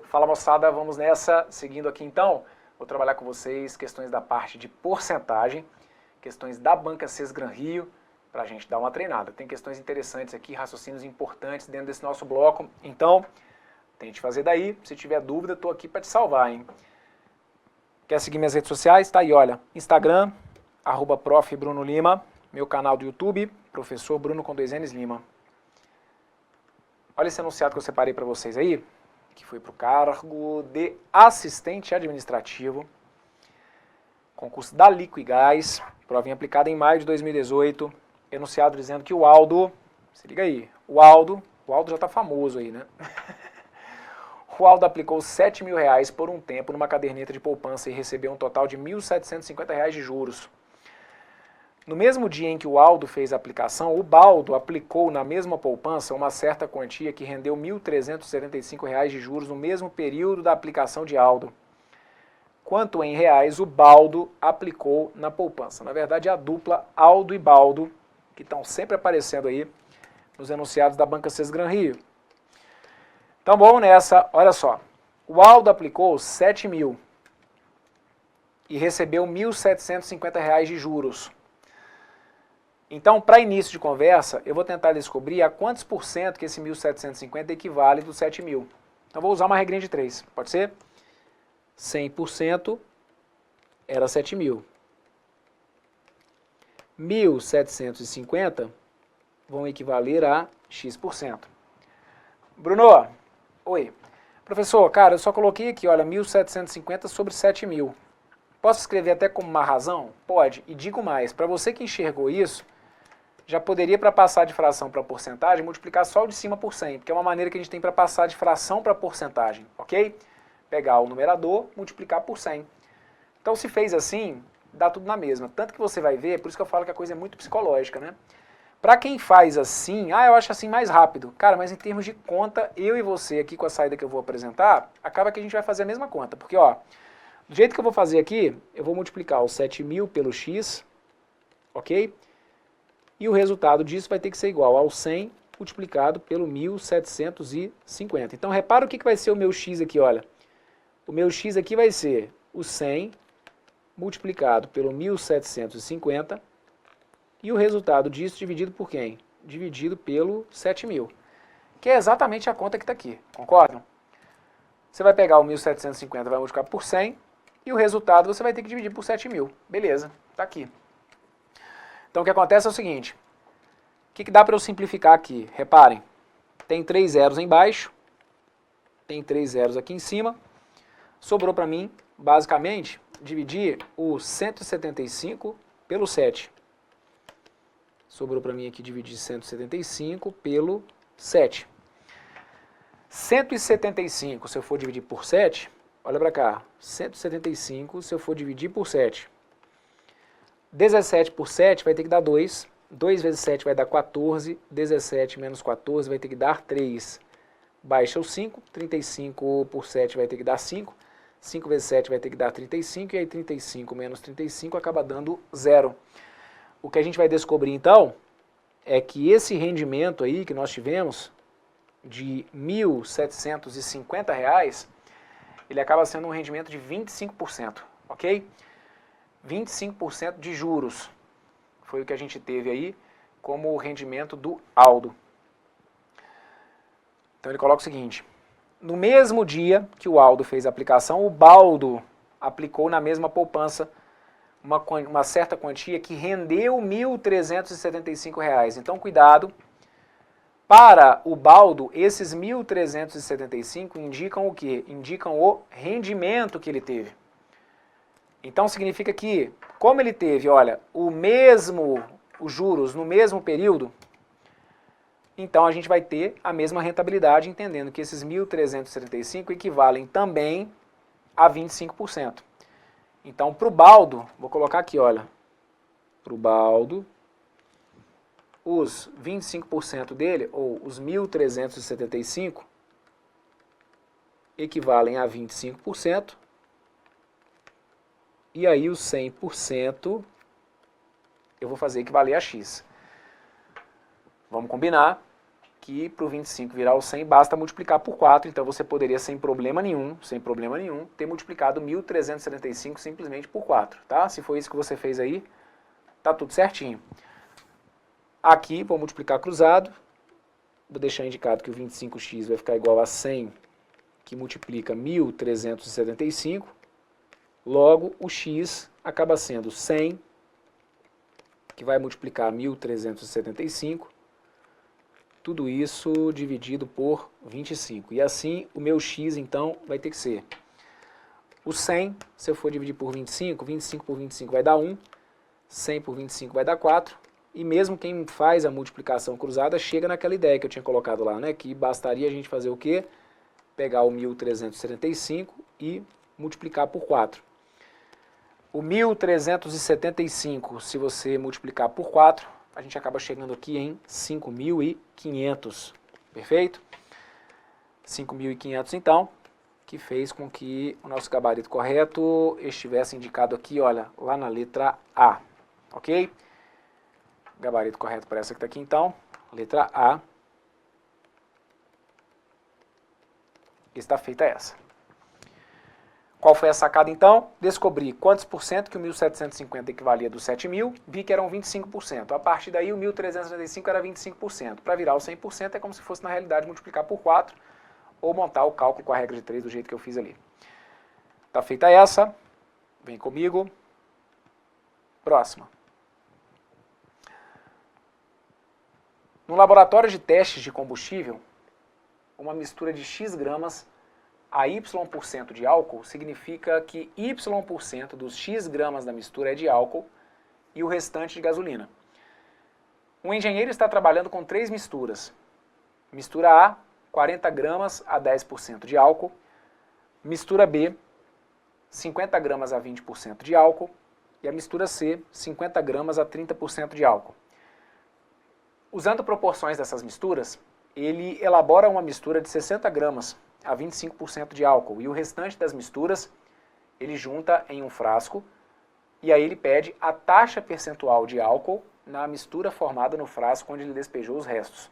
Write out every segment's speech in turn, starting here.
Fala moçada, vamos nessa. Seguindo aqui então, vou trabalhar com vocês questões da parte de porcentagem, questões da Banca Sesgran Rio, para a gente dar uma treinada. Tem questões interessantes aqui, raciocínios importantes dentro desse nosso bloco, então tente fazer daí. Se tiver dúvida, estou aqui para te salvar, hein? Quer seguir minhas redes sociais? Tá aí, olha, Instagram, @prof. Bruno Lima, meu canal do YouTube, Professor Bruno com 2 N's Lima. Olha esse anunciado que eu separei para vocês aí, que foi para o cargo de assistente administrativo, concurso da Liquigás, provinha aplicada em maio de 2018, enunciado dizendo que o Aldo, se liga aí, o Aldo já está famoso aí, né? O Aldo aplicou R$7.000 por um tempo numa caderneta de poupança e recebeu um total de R$1.750 de juros. No mesmo dia em que o Aldo fez a aplicação, o Baldo aplicou na mesma poupança uma certa quantia que rendeu R$1.375 de juros no mesmo período da aplicação de Aldo. Quanto em reais o Baldo aplicou na poupança? Na verdade, é a dupla Aldo e Baldo, que estão sempre aparecendo aí nos enunciados da Banca Sesgran Rio. Então, bom, nessa, olha só, o Aldo aplicou R$7.000 e recebeu R$1.750 de juros. Então, para início de conversa, eu vou tentar descobrir a quantos por cento que esse 1.750 equivale dos 7.000. Então, vou usar uma regrinha de 3, pode ser? 100% era 7.000. 1.750 vão equivaler a X%. Bruno, oi. Professor, cara, eu só coloquei aqui, olha, 1.750 sobre 7.000. Posso escrever até como uma razão? Pode. E digo mais, para você que enxergou isso, já poderia, para passar de fração para porcentagem, multiplicar só o de cima por 100, porque é uma maneira que a gente tem para passar de fração para porcentagem, ok? Pegar o numerador, multiplicar por 100. Então, se fez assim, dá tudo na mesma. Tanto que você vai ver, por isso que eu falo que a coisa é muito psicológica, né? Para quem faz assim, eu acho assim mais rápido. Cara, mas em termos de conta, eu e você aqui com a saída que eu vou apresentar, acaba que a gente vai fazer a mesma conta. Porque, ó, do jeito que eu vou fazer aqui, eu vou multiplicar o 7.000 pelo X, ok? E o resultado disso vai ter que ser igual ao 100 multiplicado pelo 1.750. Então, repara o que vai ser o meu X aqui, olha. O meu X aqui vai ser o 100 multiplicado pelo 1.750 e o resultado disso dividido por quem? Dividido pelo 7.000, que é exatamente a conta que está aqui, concordam? Você vai pegar o 1.750 e vai multiplicar por 100 e o resultado você vai ter que dividir por 7.000. Beleza, está aqui. Então, o que acontece é o seguinte, o que dá para eu simplificar aqui? Reparem, tem 3 zeros embaixo, tem 3 zeros aqui em cima, sobrou para mim, basicamente, dividir o 175 pelo 7. Sobrou para mim aqui dividir 175 pelo 7. 175, se eu for dividir por 7, olha para cá, 175 se eu for dividir por 7. 17 por 7 vai ter que dar 2. 2 vezes 7 vai dar 14. 17 menos 14 vai ter que dar 3. Baixa o 5. 35 por 7 vai ter que dar 5. 5 vezes 7 vai ter que dar 35. E aí 35 menos 35 acaba dando 0. O que a gente vai descobrir então é que esse rendimento aí que nós tivemos de R$ 1.750, ele acaba sendo um rendimento de 25%, ok? 25% de juros foi o que a gente teve aí como rendimento do Aldo. Então ele coloca o seguinte, no mesmo dia que o Aldo fez a aplicação, o Baldo aplicou na mesma poupança uma certa quantia que rendeu R$ 1.375. Então cuidado, para o Baldo, esses 1.375 indicam o quê? Indicam o rendimento que ele teve. Então significa que, como ele teve, olha, os juros no mesmo período, então a gente vai ter a mesma rentabilidade, entendendo que esses 1.375 equivalem também a 25%. Então, para o Baldo, vou colocar aqui, olha, para o Baldo, os 25% dele, ou os 1.375, equivalem a 25%, e aí os 100% eu vou fazer equivaler a X. Vamos combinar que para o 25 virar o 100 basta multiplicar por 4, então você poderia sem problema nenhum, ter multiplicado 1.375 simplesmente por 4, tá? Se foi isso que você fez aí, tá tudo certinho. Aqui, vou multiplicar cruzado, vou deixar indicado que o 25x vai ficar igual a 100, que multiplica 1.375, logo o x acaba sendo 100, que vai multiplicar 1.375, tudo isso dividido por 25. E assim, o meu x, então, vai ter que ser o 100, se eu for dividir por 25, 25 por 25 vai dar 1, 100 por 25 vai dar 4, e mesmo quem faz a multiplicação cruzada chega naquela ideia que eu tinha colocado lá, né? Que bastaria a gente fazer o quê? Pegar o 1.375 e multiplicar por 4. O 1.375, se você multiplicar por 4, a gente acaba chegando aqui em 5.500, perfeito? 5.500 então, que fez com que o nosso gabarito correto estivesse indicado aqui, olha, lá na letra A, ok? Gabarito correto para essa que está aqui então, letra A, está feita essa. Qual foi a sacada então? Descobri quantos por cento que o 1.750 equivalia dos 7.000, vi que eram 25%. A partir daí o 1.375 era 25%. Para virar o 100% é como se fosse na realidade multiplicar por 4 ou montar o cálculo com a regra de 3 do jeito que eu fiz ali. Tá feita essa, vem comigo. Próxima. No laboratório de testes de combustível, uma mistura de X gramas a Y% de álcool significa que Y% dos X gramas da mistura é de álcool e o restante de gasolina. Um engenheiro está trabalhando com 3 misturas. Mistura A, 40 gramas a 10% de álcool. Mistura B, 50 gramas a 20% de álcool. E a mistura C, 50 gramas a 30% de álcool. Usando proporções dessas misturas, ele elabora uma mistura de 60 gramas a 25% de álcool, e o restante das misturas ele junta em um frasco, e aí ele pede a taxa percentual de álcool na mistura formada no frasco onde ele despejou os restos.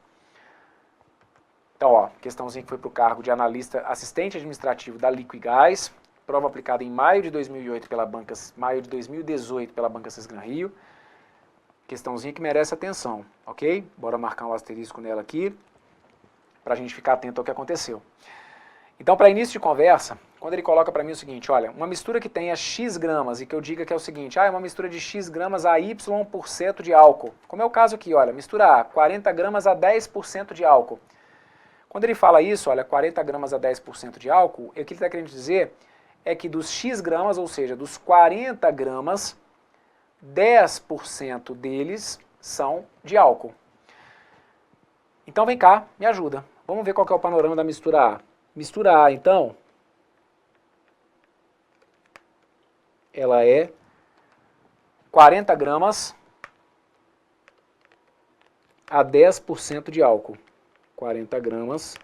Então, ó, questãozinha que foi para o cargo de analista assistente administrativo da Liquigás, prova aplicada em maio de 2018 maio de 2018 pela Banca Cisgran Rio. Questãozinha que merece atenção, ok? Bora marcar um asterisco nela aqui, para a gente ficar atento ao que aconteceu. Então, para início de conversa, quando ele coloca para mim o seguinte, olha, uma mistura que tenha X gramas e que eu diga que é o seguinte, é uma mistura de X gramas a Y% de álcool. Como é o caso aqui, olha, mistura A, 40 gramas a 10% de álcool. Quando ele fala isso, olha, 40 gramas a 10% de álcool, o que ele está querendo dizer é que dos X gramas, ou seja, dos 40 gramas, 10% deles são de álcool. Então vem cá, me ajuda. Vamos ver qual que é o panorama da mistura A. Mistura A, então, ela é 40 gramas a 10% de álcool. 40 gramas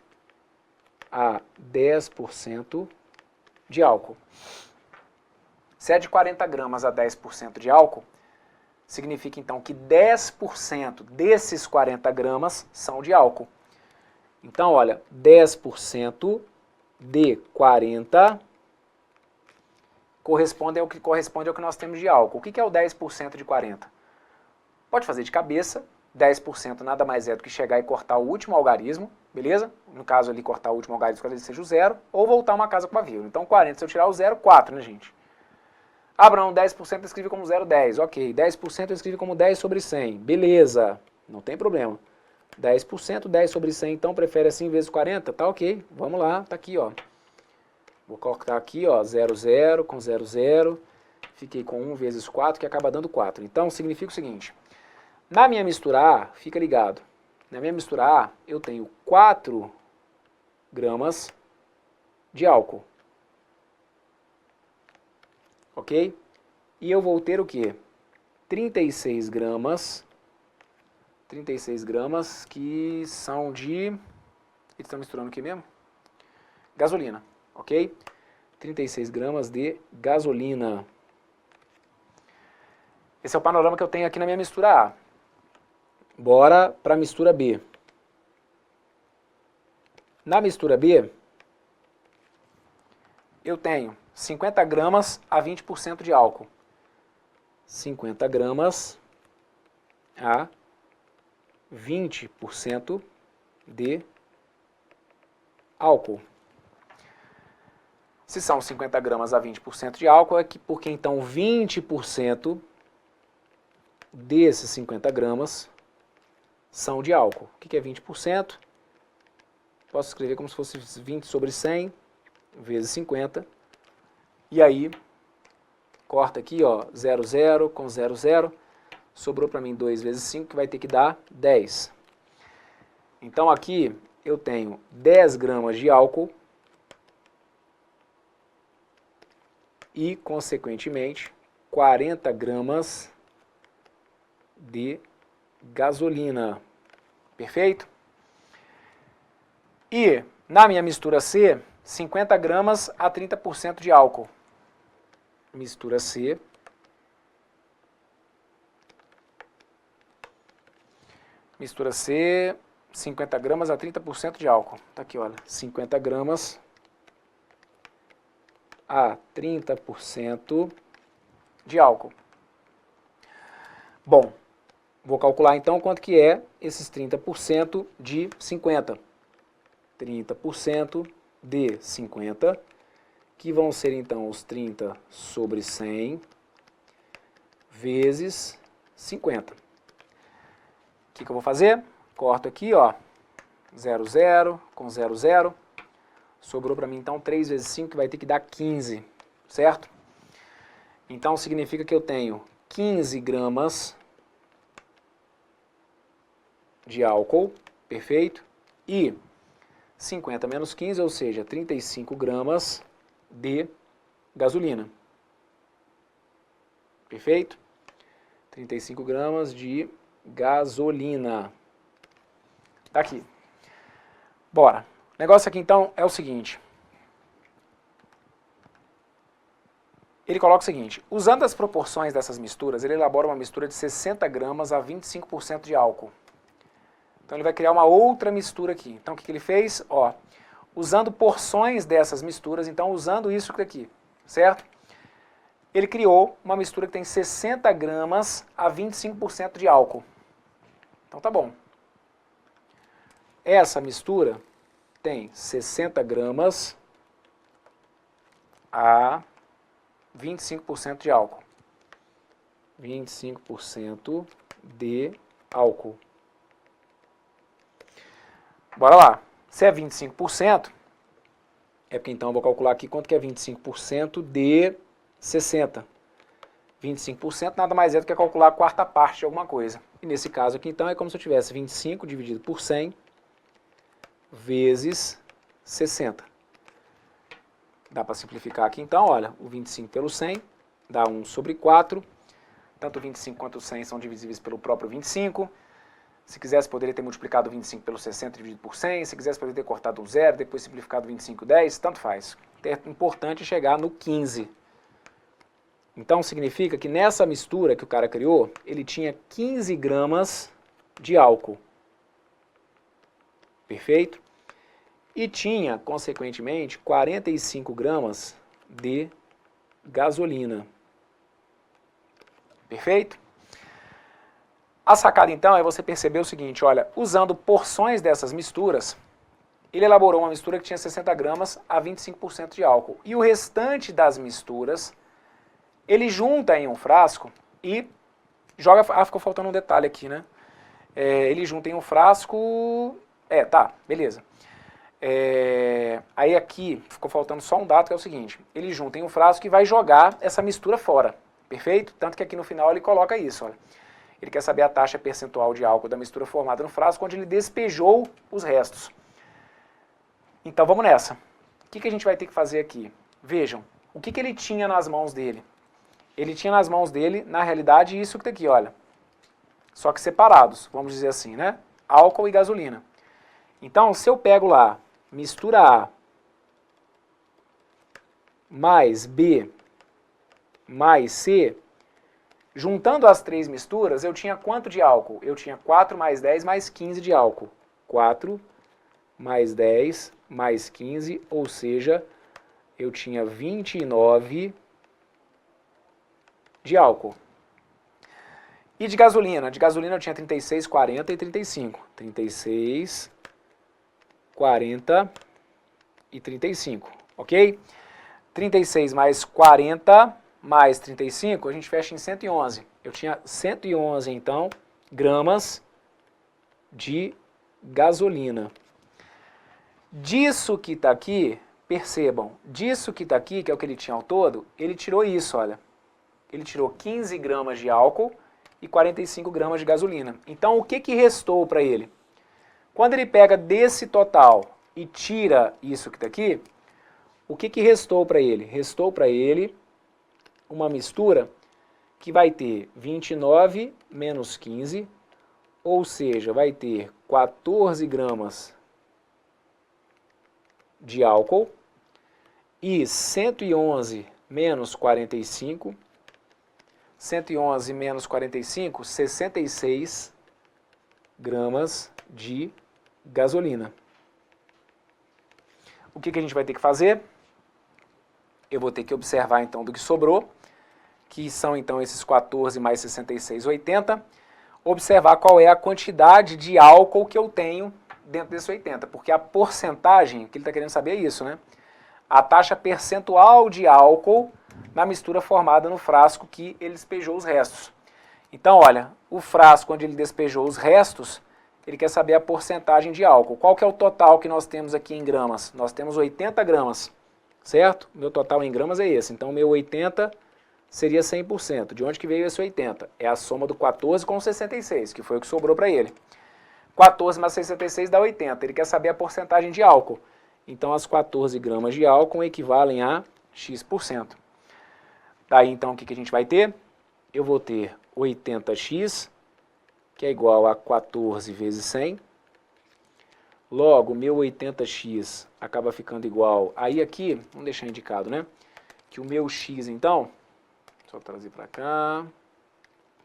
a 10% de álcool. Se é de 40 gramas a 10% de álcool, significa então que 10% desses 40 gramas são de álcool. Então, olha, 10% de 40 corresponde ao que nós temos de álcool. O que é o 10% de 40? Pode fazer de cabeça. 10% nada mais é do que chegar e cortar o último algarismo, beleza? No caso ali, cortar o último algarismo caso ele seja o 0, ou voltar uma casa com uma vírgula. Então, 40, se eu tirar o 0, 4, né, gente? Abraão, 10% eu escrevi como 0,10. Ok, 10% eu escrevi como 10 sobre 100. Beleza, não tem problema. 10%, 10 sobre 100, então prefere assim vezes 40? Tá ok, vamos lá, tá aqui, ó. Vou colocar aqui, ó, 0, 0 com 0, 0. Fiquei com 1 vezes 4, que acaba dando 4. Então, significa o seguinte. Na minha mistura A, fica ligado, na minha mistura A, eu tenho 4 gramas de álcool. Ok? E eu vou ter o quê? 36 gramas que são de... Eles estão misturando o que mesmo? Gasolina, ok? 36 gramas de gasolina. Esse é o panorama que eu tenho aqui na minha mistura A. Bora para a mistura B. Na mistura B, eu tenho 50 gramas a 20% de álcool. 50 gramas a 20% de álcool. Se são 50 gramas a 20% de álcool, é porque então 20% desses 50 gramas são de álcool. O que é 20%? Posso escrever como se fosse 20 sobre 100 vezes 50. E aí, corta aqui, ó, 0, 0 com 0, 0. Sobrou para mim 2 vezes 5, que vai ter que dar 10. Então aqui eu tenho 10 gramas de álcool e, consequentemente, 40 gramas de gasolina. Perfeito? E, na minha mistura C, 50 gramas a 30% de álcool. Mistura C. Mistura C, 50 gramas a 30% de álcool. Tá aqui, olha, 50 gramas a 30% de álcool. Bom, vou calcular então quanto que é esses 30% de 50. 30% de 50, que vão ser então os 30 sobre 100 vezes 50. O que eu vou fazer? Corto aqui, ó, 0, 0 com 0, 0. Sobrou para mim então 3 vezes 5, que vai ter que dar 15, certo? Então significa que eu tenho 15 gramas de álcool, perfeito? E 50 menos 15, ou seja, 35 gramas de gasolina. Perfeito? 35 gramas de gasolina. Tá aqui. Bora. O negócio aqui então é o seguinte. Ele coloca o seguinte: usando as proporções dessas misturas, ele elabora uma mistura de 60 gramas a 25% de álcool. Então ele vai criar uma outra mistura aqui. Então o que ele fez? Ó, usando porções dessas misturas, então usando isso aqui, certo? Ele criou uma mistura que tem 60 gramas a 25% de álcool. Então tá bom. Essa mistura tem 60 gramas a 25% de álcool. 25% de álcool. Bora lá. Se é 25%, é porque então eu vou calcular aqui quanto que é 25% de 60. 25% nada mais é do que calcular a quarta parte de alguma coisa. E nesse caso aqui então é como se eu tivesse 25 dividido por 100 vezes 60. Dá para simplificar aqui então, olha, o 25 pelo 100 dá 1 sobre 4. Tanto o 25 quanto o 100 são divisíveis pelo próprio 25. Se quisesse, poderia ter multiplicado 25 pelo 60 dividido por 100. Se quisesse, poderia ter cortado um 0, depois simplificado 25, 10. Tanto faz. É importante chegar no 15. Então, significa que nessa mistura que o cara criou, ele tinha 15 gramas de álcool. Perfeito? E tinha, consequentemente, 45 gramas de gasolina. Perfeito? A sacada, então, é você perceber o seguinte, olha, usando porções dessas misturas, ele elaborou uma mistura que tinha 60 gramas a 25% de álcool. E o restante das misturas, ele junta em um frasco e joga... Ah, ficou faltando um detalhe aqui, né? Ele junta em um frasco... tá, beleza. Aí aqui ficou faltando só um dado, que é o seguinte, ele junta em um frasco e vai jogar essa mistura fora, perfeito? Tanto que aqui no final ele coloca isso, olha. Ele quer saber a taxa percentual de álcool da mistura formada no frasco, onde ele despejou os restos. Então vamos nessa. O que a gente vai ter que fazer aqui? Vejam, o que ele tinha nas mãos dele? Ele tinha nas mãos dele, na realidade, isso que tá aqui, olha. Só que separados, vamos dizer assim, né? Álcool e gasolina. Então, se eu pego lá, mistura A mais B mais C, juntando as três misturas, eu tinha quanto de álcool? Eu tinha 4 mais 10 mais 15 de álcool. 4 mais 10, mais 15, ou seja, eu tinha 29 de álcool. E de gasolina? De gasolina eu tinha 36, 40 e 35. 36, 40 e 35, ok? 36 mais 40 mais 35, a gente fecha em 111. Eu tinha 111, então, gramas de gasolina. Disso que está aqui, percebam, disso que está aqui, que é o que ele tinha ao todo, ele tirou isso, olha. Ele tirou 15 gramas de álcool e 45 gramas de gasolina. Então, o que restou para ele? Quando ele pega desse total e tira isso que está aqui, o que restou para ele? Restou para ele uma mistura que vai ter 29 menos 15, ou seja, vai ter 14 gramas de álcool e 111 menos 45, 111 menos 45, 66 gramas de gasolina. O que a gente vai ter que fazer? Eu vou ter que observar então do que sobrou, que são então esses 14 mais 66, 80, observar qual é a quantidade de álcool que eu tenho dentro desse 80, porque a porcentagem, o que ele está querendo saber é isso, né? A taxa percentual de álcool na mistura formada no frasco que ele despejou os restos. Então, olha, o frasco onde ele despejou os restos, ele quer saber a porcentagem de álcool. Qual que é o total que nós temos aqui em gramas? Nós temos 80 gramas, certo? Meu total em gramas é esse. Então, meu 80 seria 100%. De onde que veio esse 80? É a soma do 14 com o 66, que foi o que sobrou para ele. 14 mais 66 dá 80. Ele quer saber a porcentagem de álcool. Então, as 14 gramas de álcool equivalem a X%. Daí, então, o que a gente vai ter? Eu vou ter 80x, que é igual a 14 vezes 100. Logo, meu 80x acaba ficando igual... Aí aqui, vamos deixar indicado, né? Que o meu x, então... Só trazer para cá...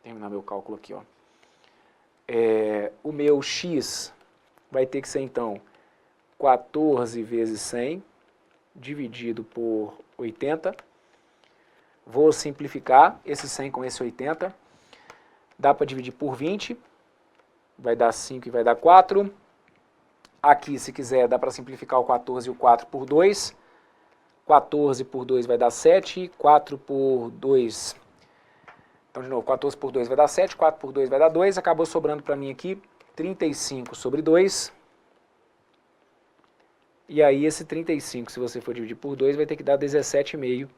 Terminar meu cálculo aqui, ó. O meu x vai ter que ser, então, 14 vezes 100, dividido por 80. Vou simplificar esse 100 com esse 80. Dá para dividir por 20. Vai dar 5 e vai dar 4. Aqui, se quiser, dá para simplificar o 14 e o 4 por 2. 14 por 2 vai dar 7. 4 por 2... Então, de novo, 14 por 2 vai dar 7. 4 por 2 vai dar 2. Acabou sobrando para mim aqui 35 sobre 2. E aí, esse 35, se você for dividir por 2, vai ter que dar 17,5%.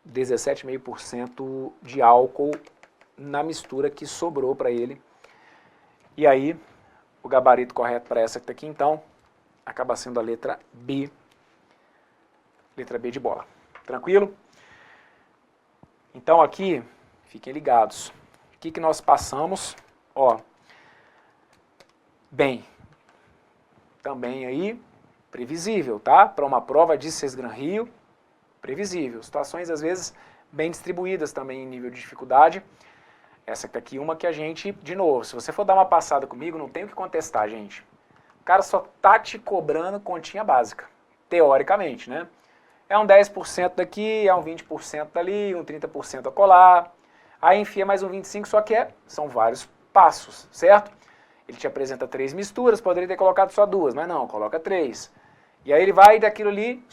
17,5% de álcool na mistura que sobrou para ele. E aí, o gabarito correto para essa que está aqui, então, acaba sendo a letra B. Letra B de bola. Tranquilo? Então, aqui, fiquem ligados. O que nós passamos? Ó, bem, também aí, previsível, tá? Para uma prova de Sesgran Rio, previsível. Situações, às vezes, bem distribuídas também em nível de dificuldade. Essa aqui é uma que a gente, de novo, se você for dar uma passada comigo, não tem o que contestar, gente. O cara só tá te cobrando continha básica, teoricamente, né? É um 10% daqui, é um 20% dali, um 30% acolá. Aí enfia mais um 25%, só que são vários passos, certo? Ele te apresenta 3 misturas, poderia ter colocado só 2, mas não, coloca 3. E aí ele vai daquilo ali,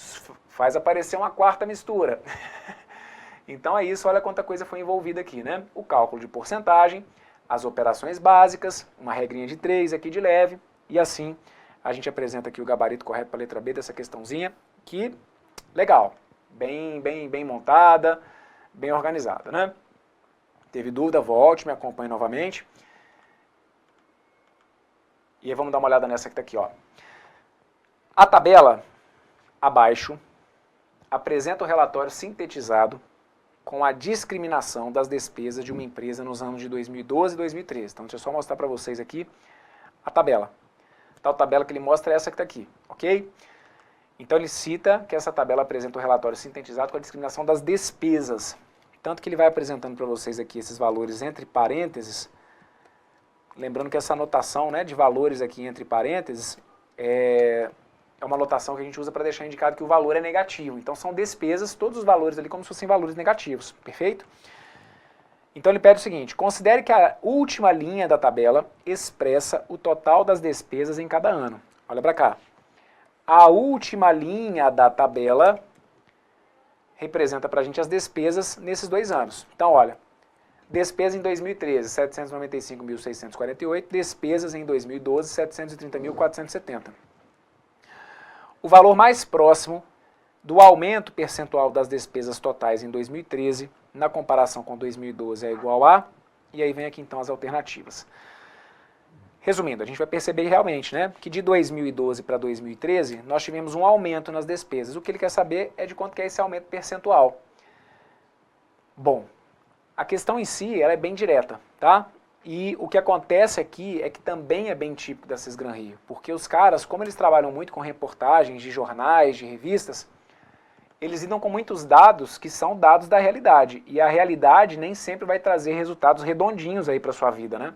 faz aparecer uma 4ª mistura. Então é isso, olha quanta coisa foi envolvida aqui, né? O cálculo de porcentagem, as operações básicas, uma regrinha de 3 aqui de leve, e assim a gente apresenta aqui o gabarito correto para a letra B dessa questãozinha, que legal, bem montada, bem organizada, né? Teve dúvida, volte, me acompanhe novamente. E aí vamos dar uma olhada nessa que está aqui, ó. A tabela abaixo apresenta o relatório sintetizado com a discriminação das despesas de uma empresa nos anos de 2012 e 2013. Então, deixa eu só mostrar para vocês aqui a tabela. Tal tabela que ele mostra é essa que está aqui, ok? Então, ele cita que essa tabela apresenta o relatório sintetizado com a discriminação das despesas. Tanto que ele vai apresentando para vocês aqui esses valores entre parênteses. Lembrando que essa anotação, né, de valores aqui entre parênteses é uma lotação que a gente usa para deixar indicado que o valor é negativo. Então são despesas, todos os valores ali como se fossem valores negativos, perfeito? Então ele pede o seguinte, considere que a última linha da tabela expressa o total das despesas em cada ano. Olha para cá. A última linha da tabela representa para a gente as despesas nesses 2 anos. Então olha, despesa em 2013, 795.648, despesas em 2012, 730.470. O valor mais próximo do aumento percentual das despesas totais em 2013, na comparação com 2012, é igual a... E aí vem aqui então as alternativas. Resumindo, a gente vai perceber realmente, né, que de 2012 para 2013, nós tivemos um aumento nas despesas. O que ele quer saber é de quanto que é esse aumento percentual. Bom, a questão em si ela é bem direta, tá? E o que acontece aqui é que também é bem típico da Sesgran Rio, porque os caras, como eles trabalham muito com reportagens de jornais, de revistas, eles lidam com muitos dados que são dados da realidade, e a realidade nem sempre vai trazer resultados redondinhos aí para sua vida, né?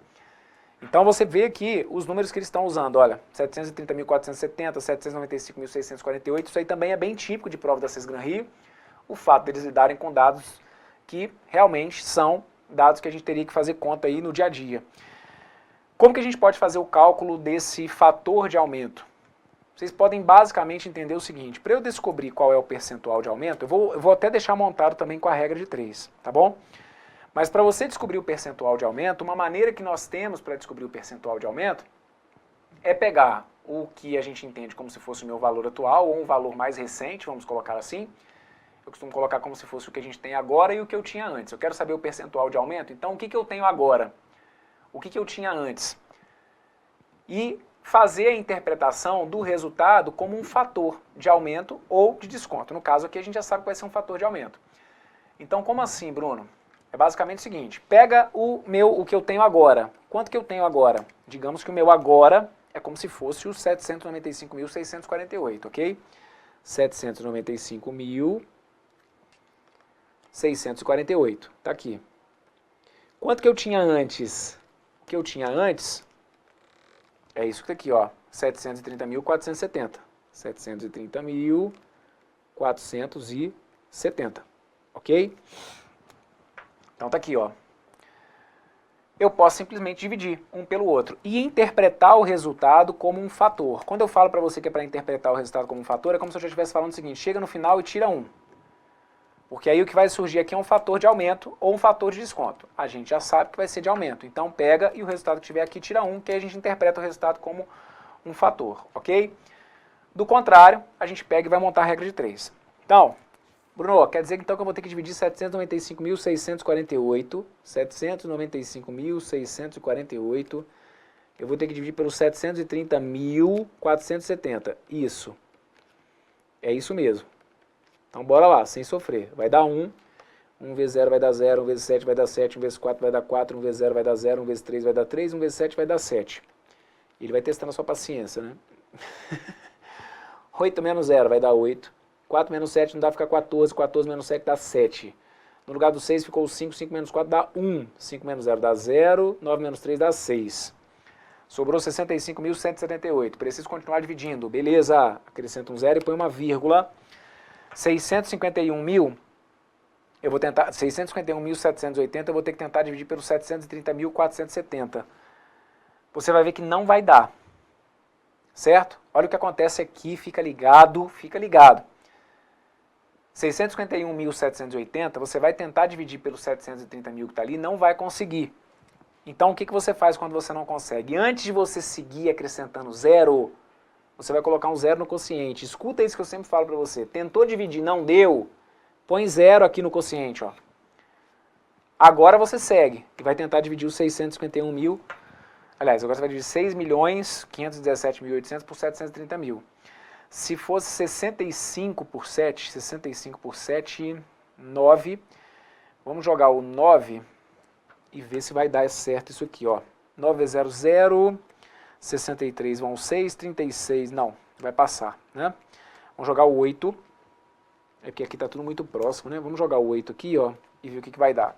Então você vê aqui os números que eles estão usando, olha, 730.470, 795.648, isso aí também é bem típico de prova da Sesgran Rio, o fato deles lidarem com dados que realmente são dados que a gente teria que fazer conta aí no dia a dia. Como que a gente pode fazer o cálculo desse fator de aumento? Vocês podem basicamente entender o seguinte, para eu descobrir qual é o percentual de aumento, eu vou até deixar montado também com a regra de 3, tá bom? Mas para você descobrir o percentual de aumento, uma maneira que nós temos para descobrir o percentual de aumento é pegar o que a gente entende como se fosse o meu valor atual ou um valor mais recente, vamos colocar assim. Eu costumo colocar como se fosse o que a gente tem agora e o que eu tinha antes. Eu quero saber o percentual de aumento, então o que eu tenho agora? O que eu tinha antes? E fazer a interpretação do resultado como um fator de aumento ou de desconto. No caso aqui a gente já sabe que vai ser um fator de aumento. Então como assim, Bruno? É basicamente o seguinte, pega o que eu tenho agora. Quanto que eu tenho agora? Digamos que o meu agora é como se fosse os 795.648, ok? 795.648. Tá aqui. Quanto que eu tinha antes? O que eu tinha antes é isso que tá aqui, ó. 730.470. 730.470. Ok? Então tá aqui, ó. Eu posso simplesmente dividir um pelo outro e interpretar o resultado como um fator. Quando eu falo para você que é para interpretar o resultado como um fator, é como se eu já estivesse falando o seguinte, chega no final e tira 1. Porque aí o que vai surgir aqui é um fator de aumento ou um fator de desconto. A gente já sabe que vai ser de aumento. Então pega e o resultado que tiver aqui tira 1, que aí a gente interpreta o resultado como um fator, ok? Do contrário, a gente pega e vai montar a regra de 3. Então, Bruno, quer dizer então que eu vou ter que dividir 795.648, eu vou ter que dividir pelos 730.470. Isso. É isso mesmo. Então bora lá, sem sofrer. Vai dar 1. 1 vezes 0 vai dar 0, 1 vezes 7 vai dar 7, 1 vezes 4 vai dar 4, 1 vezes 0 vai dar 0, 1 vezes 3 vai dar 3, 1 vezes 7 vai dar 7. Ele vai testando a sua paciência, né? 8 menos 0 vai dar 8. 4 menos 7 não dá, fica 14. 14 menos 7 dá 7. No lugar do 6 ficou 5. 5 menos 4 dá 1. 5 menos 0 dá 0. 9 menos 3 dá 6. Sobrou 65.178. Preciso continuar dividindo. Beleza. Acrescenta um 0 e põe uma vírgula. 651.000. Eu vou tentar. 651.780 eu vou ter que tentar dividir pelos 730.470. Você vai ver que não vai dar. Certo? Olha o que acontece aqui. Fica ligado. Fica ligado. 651.780, você vai tentar dividir pelos 730.000 que está ali, não vai conseguir. Então, o que você faz quando você não consegue? Antes de você seguir acrescentando 0, você vai colocar um 0 no quociente. Escuta isso que eu sempre falo para você. Tentou dividir, não deu, põe 0 aqui no quociente. Ó. Agora você segue e vai tentar dividir os 651.000. Aliás, agora você vai dividir 6.517.800 por 730.000. Se fosse 65 por 7, 9, vamos jogar o 9 e ver se vai dar certo isso aqui, ó. 9 vezes 0, 0, 63 vão 6, 36, não, vai passar, né? Vamos jogar o 8, é porque aqui tá tudo muito próximo, né? Vamos jogar o 8 aqui, ó, e ver o que vai dar.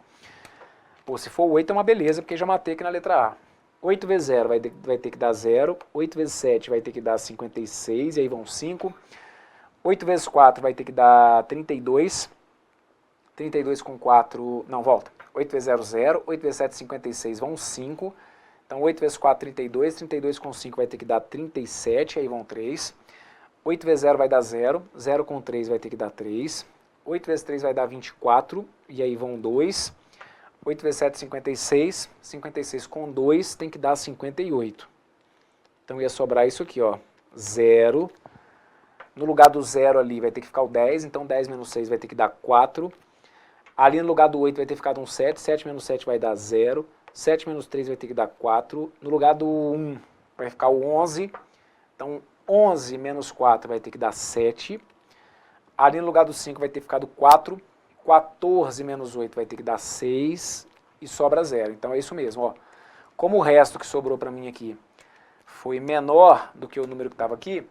Pô, se for o 8 é uma beleza, porque já matei aqui na letra A. 8 vezes 0 vai ter que dar 0, 8 vezes 7 vai ter que dar 56, e aí vão 5. 8 vezes 4 vai ter que dar 32, 32 com 4, não, volta. 8 vezes 0, 0, 8 vezes 7, 56, vão 5. Então 8 vezes 4, 32, 32 com 5 vai ter que dar 37, aí vão 3. 8 vezes 0 vai dar 0, 0 com 3 vai ter que dar 3. 8 vezes 3 vai dar 24, e aí vão 2. 8 vezes 7, 56, 56 com 2 tem que dar 58. Então ia sobrar isso aqui, ó, 0. No lugar do 0 ali vai ter que ficar o 10, então 10 menos 6 vai ter que dar 4. Ali no lugar do 8 vai ter ficado um 7, 7 menos 7 vai dar 0. 7 menos 3 vai ter que dar 4. No lugar do 1 vai ficar o 11. Então 11 menos 4 vai ter que dar 7. Ali no lugar do 5 vai ter ficado 4. 14 menos 8 vai ter que dar 6. E sobra 0. Então é isso mesmo, ó. Como o resto que sobrou para mim aqui foi menor do que o número que estava aqui,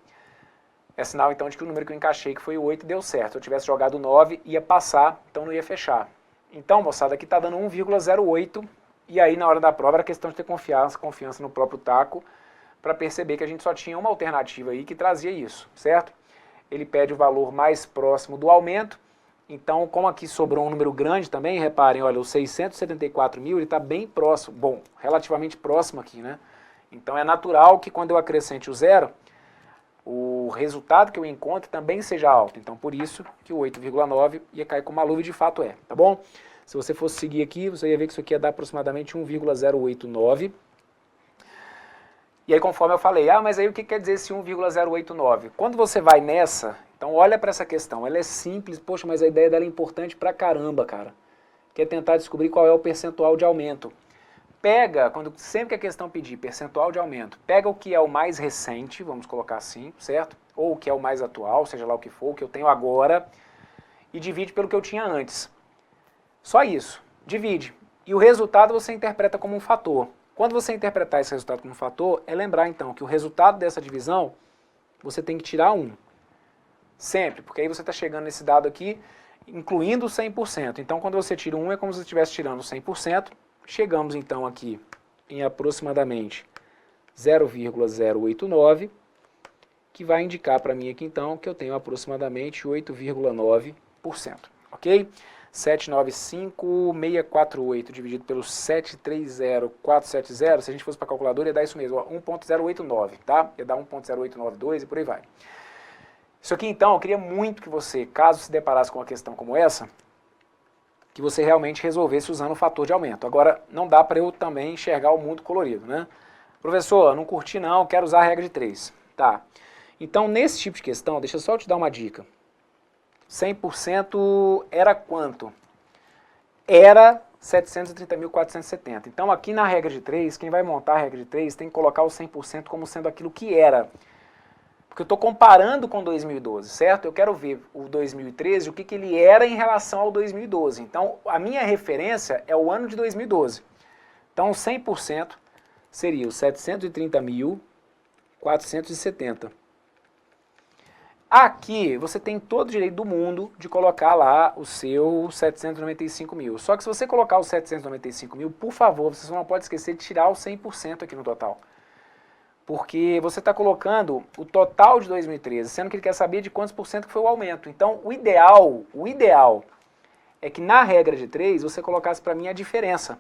é sinal então de que o número que eu encaixei, que foi o 8, deu certo. Se eu tivesse jogado 9, ia passar, então não ia fechar. Então, moçada, aqui está dando 1,08, e aí na hora da prova era questão de ter confiança no próprio taco, para perceber que a gente só tinha uma alternativa aí que trazia isso, certo? Ele pede o valor mais próximo do aumento, então como aqui sobrou um número grande também, reparem, olha, os 674 mil, ele está bem próximo, bom, relativamente próximo aqui, né? Então é natural que quando eu acrescente o 0, o resultado que eu encontro também seja alto. Então, por isso que o 8,9 ia cair com uma luva e de fato é, tá bom? Se você fosse seguir aqui, você ia ver que isso aqui ia dar aproximadamente 1,089. E aí, conforme eu falei, mas aí o que quer dizer esse 1,089? Quando você vai nessa, então olha para essa questão, ela é simples, poxa, mas a ideia dela é importante pra caramba, cara. Que é tentar descobrir qual é o percentual de aumento. Pega, sempre que a questão pedir percentual de aumento, pega o que é o mais recente, vamos colocar assim, certo? Ou o que é o mais atual, seja lá o que for, o que eu tenho agora, e divide pelo que eu tinha antes. Só isso, divide. E o resultado você interpreta como um fator. Quando você interpretar esse resultado como um fator, é lembrar então que o resultado dessa divisão, você tem que tirar 1. Sempre, porque aí você está chegando nesse dado aqui, incluindo 100%. Então quando você tira 1 é como se você estivesse tirando 100%. Chegamos então aqui em aproximadamente 0,089, que vai indicar para mim aqui então que eu tenho aproximadamente 8,9%, ok? 795,648 dividido pelo 730,470, se a gente fosse para a calculadora ia dar isso mesmo, 1,089, tá? Ia dar 1,0892 e por aí vai. Isso aqui então, eu queria muito que você, caso se deparasse com uma questão como essa, que você realmente resolvesse usando o fator de aumento. Agora, não dá para eu também enxergar o mundo colorido, né? Professor, não curti não, quero usar a regra de 3. Tá. Então, nesse tipo de questão, deixa eu só te dar uma dica. 100% era quanto? Era 730.470. Então, aqui na regra de 3, quem vai montar a regra de 3 tem que colocar o 100% como sendo aquilo que era. Porque eu estou comparando com 2012, certo? Eu quero ver o 2013, o que ele era em relação ao 2012. Então, a minha referência é o ano de 2012. Então, 100% seria os 730.470. Aqui, você tem todo o direito do mundo de colocar lá o seu 795 mil. Só que se você colocar os 795 mil, por favor, você não pode esquecer de tirar o 100% aqui no total. Porque você está colocando o total de 2013, sendo que ele quer saber de quantos por cento que foi o aumento. Então, o ideal é que na regra de 3 você colocasse para mim a diferença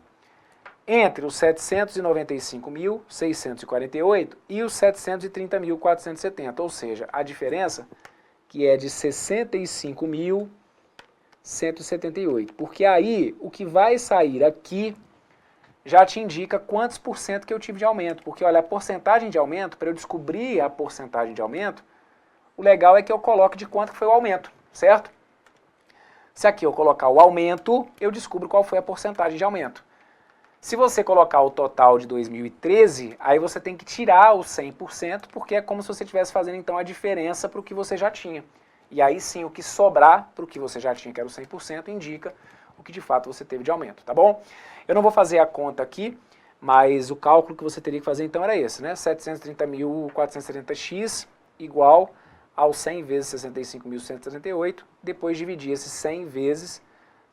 entre os 795.648 e os 730.470, ou seja, a diferença que é de 65.178. Porque aí, o que vai sair aqui já te indica quantos por cento que eu tive de aumento. Porque, olha, a porcentagem de aumento, para eu descobrir a porcentagem de aumento, o legal é que eu coloque de quanto que foi o aumento, certo? Se aqui eu colocar o aumento, eu descubro qual foi a porcentagem de aumento. Se você colocar o total de 2013, aí você tem que tirar os 100%, porque é como se você estivesse fazendo então a diferença para o que você já tinha. E aí sim, o que sobrar para o que você já tinha, que era o 100%, indica o que de fato você teve de aumento, tá bom? Eu não vou fazer a conta aqui, mas o cálculo que você teria que fazer então era esse, né? 730.470x igual aos 100 vezes 65.178, depois dividir esses 100 vezes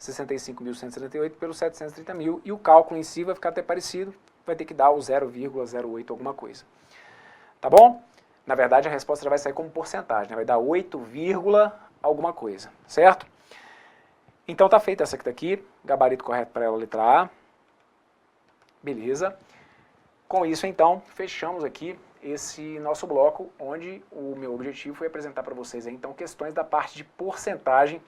65.178 pelos 730 mil, e o cálculo em si vai ficar até parecido, vai ter que dar o 0,08 alguma coisa. Tá bom? Na verdade, a resposta já vai sair como porcentagem, né? Vai dar 8, alguma coisa, certo? Então tá feita essa aqui daqui, gabarito correto para ela, letra A. Beleza. Com isso, então, fechamos aqui esse nosso bloco, onde o meu objetivo foi apresentar para vocês aí, então, questões da parte de porcentagem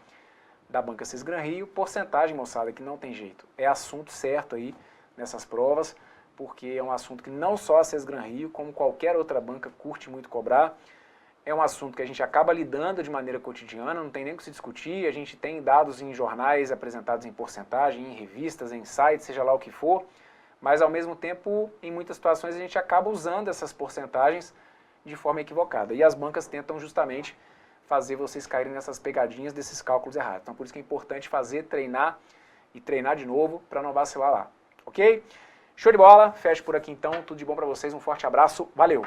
da Banca Cisgran Rio. Porcentagem, moçada, que não tem jeito. É assunto certo aí nessas provas, porque é um assunto que não só a Cisgran Rio, como qualquer outra banca curte muito cobrar. É um assunto que a gente acaba lidando de maneira cotidiana, não tem nem o que se discutir. A gente tem dados em jornais apresentados em porcentagem, em revistas, em sites, seja lá o que for. Mas, ao mesmo tempo, em muitas situações, a gente acaba usando essas porcentagens de forma equivocada. E as bancas tentam justamente fazer vocês caírem nessas pegadinhas desses cálculos errados. Então, por isso que é importante fazer, treinar e treinar de novo para não vacilar lá. Ok? Show de bola. Fecho por aqui, então. Tudo de bom para vocês. Um forte abraço. Valeu!